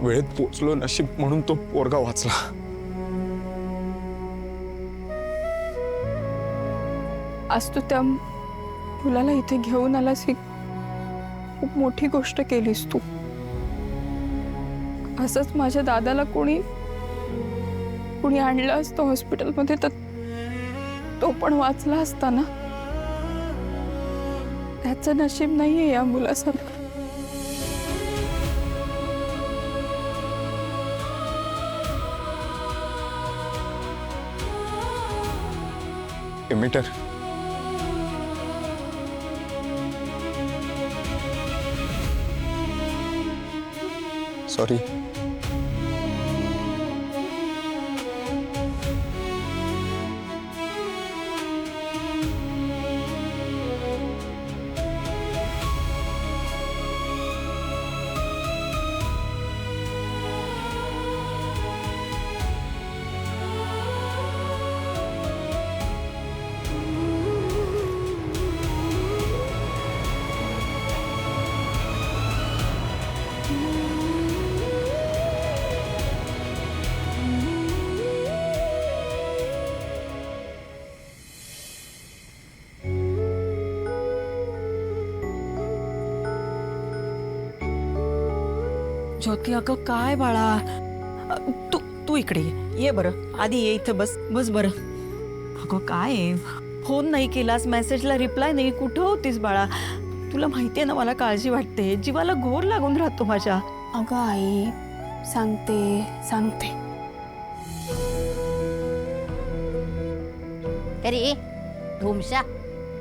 वेळेत पोचलो, नशीब म्हणून तो पोरगा वाचला. आज तू त्या मुलाला इथे घेऊन आलास, ही खूप मोठी गोष्ट केलीस तू. असंच माझ्या दादाला कोणी आणलं असतं हॉस्पिटलमध्ये तर तो पण वाचला असता ना. त्याचं नशीब नाहीये या मुलासारखं. Metre sorry. ज्योती अगं काय बाळा, तू तू इकडे ये बरं. आधी ये इथं बस बस बरं. अगं काय आहे, फोन नाही केलास, मेसेजला रिप्लाय नाही, कुठं होतीस बाळा? तुला माहितीये ना मला काळजी वाटते, जीवाला घोर लागून राहतो माझ्या. अगं आई, सांगते. अरे धुमशा,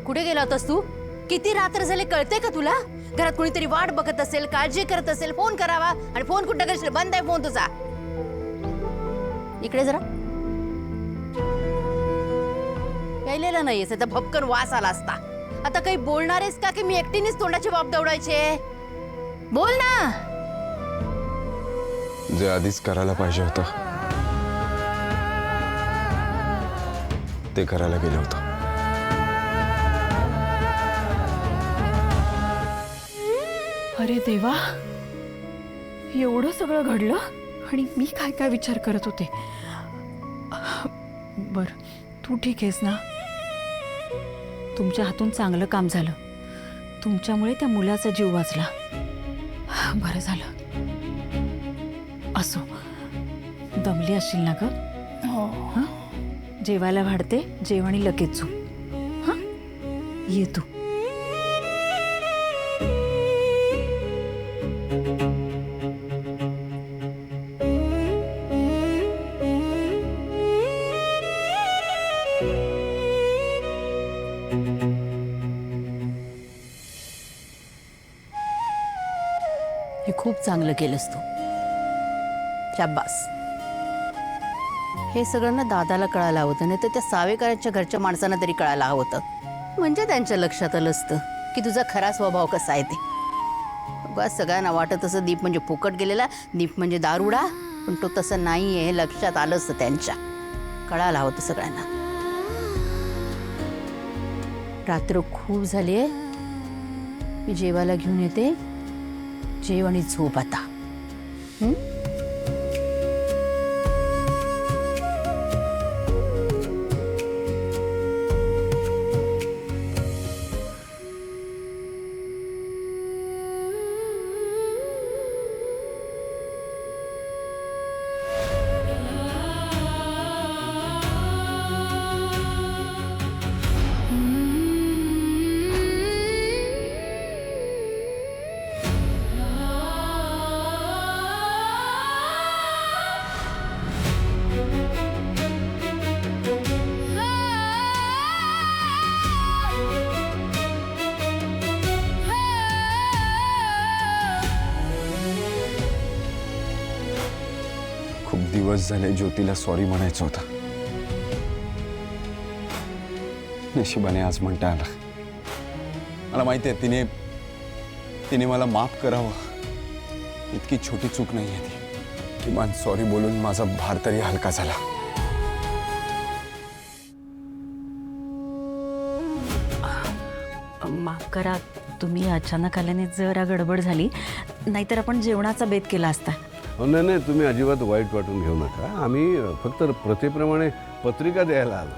कुठे गेला होतास तू? किती रात्र झाले कळते का तुला? घरात कोणीतरी वाट बघत असेल, काळजी करत असेल, फोन करावा. आणि फोन कुठं करशील? बंद आहे फोन तुझा. इकडे जरा. गेलेला नाहीयेस तर भपकन वास आला असता. आता काही बोलणार आहेस का की मी एकटीनेच तोंडाची वाप दवडायचे? बोल ना. जे आधीच करायला पाहिजे होतं ते करायला गेलो होतो. अरे देवा, एवढं सगळं घडलं आणि मी काय काय विचार करत होते. बर, तू ठीक आहेस ना? तुमच्या हातून चांगलं काम झालं. तुमच्यामुळे त्या मुलाचा जीव वाचला. बरं झालं. असो, दमली असशील ना ग? हो. हं? जेवायला वाढते, जेवणी लगेच झोप. हं? ये तू. हे खूप चांगलं केलंस तू. शाब्बास. हे सगळं ना दादाला कळायला हवं होतं, नाही तर त्या सावेकरांच्या घरच्या माणसांना तरी कळायला हवं होतं. म्हणजे त्यांच्या लक्षात आलं असतं की तुझा खरा स्वभाव कसा आहे ते. बस सगळ्यांना वाटत असं दीप म्हणजे फुकट गेलेला, दीप म्हणजे दारुडा, पण तो तसं नाही आहे हे लक्षात आलं असतं त्यांच्या. कळायला हवं होतं सगळ्यांना. रात्र खूप झाली आहे, मी जेवायला घेऊन येते. जेव आणि झोप आता. खूप दिवस झाले ज्योतीला सॉरी म्हणायचं होतं. नशिबाने आज म्हणता आलं. मला माहिती आहे तिने मला माफ करावं. इतकी छोटी चूक नाही आहे ती. किमान सॉरी बोलून माझा भार तरी हलका झाला. माफ करा, तुम्ही अचानक आल्याने जरा गडबड झाली, नाहीतर आपण जेवणाचा बेत केला असता. हो नाही नाही, तुम्ही अजिबात वाईट वाटून घेऊ नका. आम्ही फक्त प्रथेप्रमाणे पत्रिका द्यायला आलो.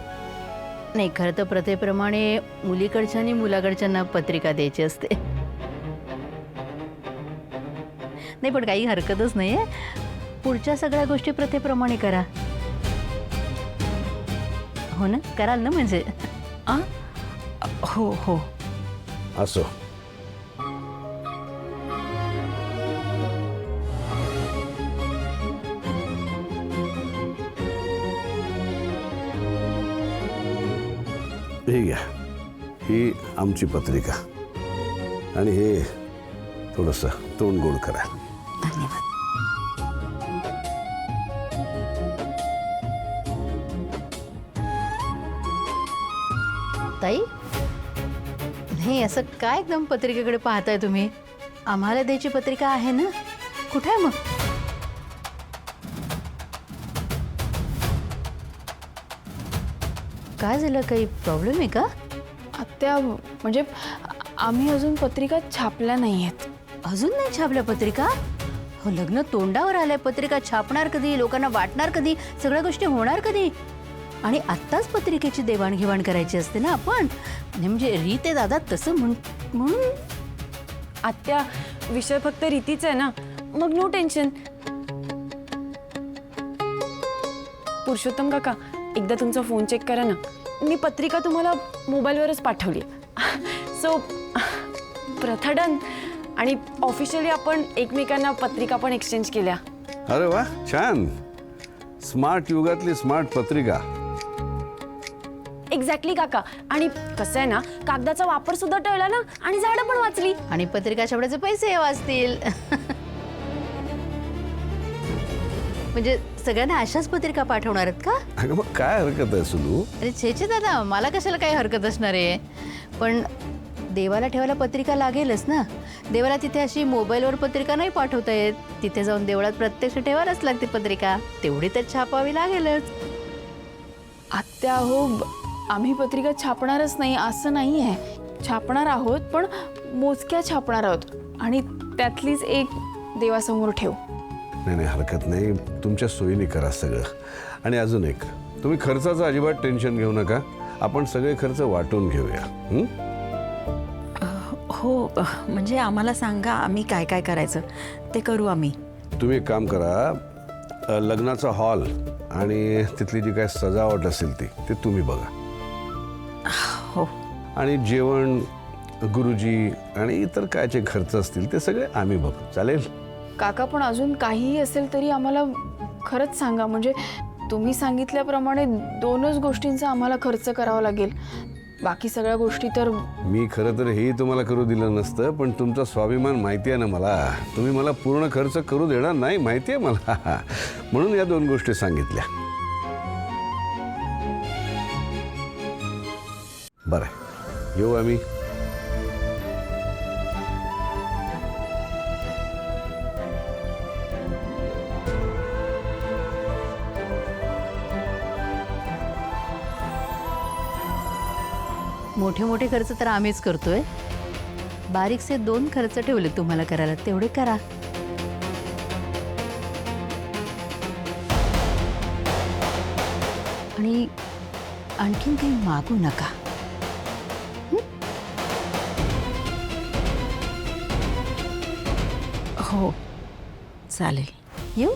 नाही, खरं तर प्रथेप्रमाणे मुलीकडच्या आणि मुलाकडच्यांना पत्रिका द्यायची असते. नाही, पण काही हरकतच नाही आहे. पुढच्या सगळ्या गोष्टी प्रथेप्रमाणे करा. हो ना, कराल ना म्हणजे? आ? हो हो. असो. हे घ्या, ही आमची पत्रिका आणि हे थोडंसं तोंड गोड करा. धन्यवाद. ताई, नाही असं काय एकदम पत्रिकेकडे पाहताय तुम्ही? आम्हाला द्यायची पत्रिका आहे ना, कुठे आहे मग? काय झालं, काही प्रॉब्लेम आहे का? आत्या म्हणजे आम्ही अजून पत्रिका छापल्या नाही आहेत. अजून नाही छापल्या पत्रिका? हो, लग्न तोंडावर आलंय, पत्रिका छापणार कधी, लोकांना वाटणार कधी, सगळ्या गोष्टी होणार कधी? आणि आत्ताच पत्रिकेची देवाणघेवाण करायची असते ना आपण. म्हणजे रीत आहे दादा, तसं म्हणून. आत्या, विषय फक्त रीतीच आहे ना, मग नो टेन्शन. पुरुषोत्तम काका, एकदा तुमचा फोन चेक करा ना. मी पत्रिका तुम्हाला मोबाईलवरच पाठवली. सो प्रथा डन. आणि ऑफिशियली आपण एकमेकांना पत्रिका पण एक्सचेंज केल्या. अरे वा, छान. स्मार्ट युगातली स्मार्ट पत्रिका. एक्झॅक्टली काका. आणि कसं आहे ना, कागदाचा वापर सुद्धा टळला ना, आणि झाडं पण वाचली. आणि पत्रिका छापण्याचे पैसे वाचतील. म्हणजे सगळ्यांना अशाच पत्रिका पाठवणार आहेत का? अगं मग काय हरकत आहे सुलू? अरे छे दादा, मला कशाला काही हरकत असणार आहे. पण देवाला ठेवायला पत्रिका लागेलच ना. देवाला तिथे अशी मोबाईलवर पत्रिका नाही पाठवता येत. तिथे जाऊन देवळात प्रत्यक्ष ठेवायलाच लागते पत्रिका. तेवढी तर छापावी लागेलच. आत्या हो, आम्ही पत्रिका छापणारच नाही असं नाही आहे. छापणार आहोत, पण मोजक्या छापणार आहोत, आणि त्यातलीच एक देवासमोर ठेवू. नाही नाही, हरकत नाही. तुमच्या सोयीने करा सगळं. आणि अजून एक, तुम्ही खर्चाचं अजिबात टेन्शन घेऊ नका. आपण सगळे खर्च वाटून घेऊया. हो, म्हणजे आम्हाला सांगा, आम्ही काय काय करायचं ते करू आम्ही. तुम्ही एक काम करा, लग्नाचा हॉल आणि तिथली जी काय सजावट असेल ते तुम्ही बघा. हो. आणि जेवण, गुरुजी आणि इतर काय जे खर्च असतील ते सगळे आम्ही बघू. चालेल? काका, पण अजून काहीही असेल तरी आम्हाला खरंच सांगा. म्हणजे तुम्ही सांगितल्याप्रमाणे 2च गोष्टींचा आम्हाला खर्च करावा लागेल. बाकी सगळ्या गोष्टी तर मी खरं तर हेही तुम्हाला करू दिलं नसतं, पण तुमचा स्वाभिमान माहिती आहे ना मला. तुम्ही मला पूर्ण खर्च करू देणार नाही माहिती आहे मला. म्हणून या 2 गोष्टी सांगितल्या. बरं, येऊ आम्ही. मोठे मोठे खर्च तर आम्हीच करतोय. बारीकसे 2 खर्च ठेवले तुम्हाला करायला, तेवढे करा. आणि आणखीन काही मागू नका. हो, चालेल. येऊ?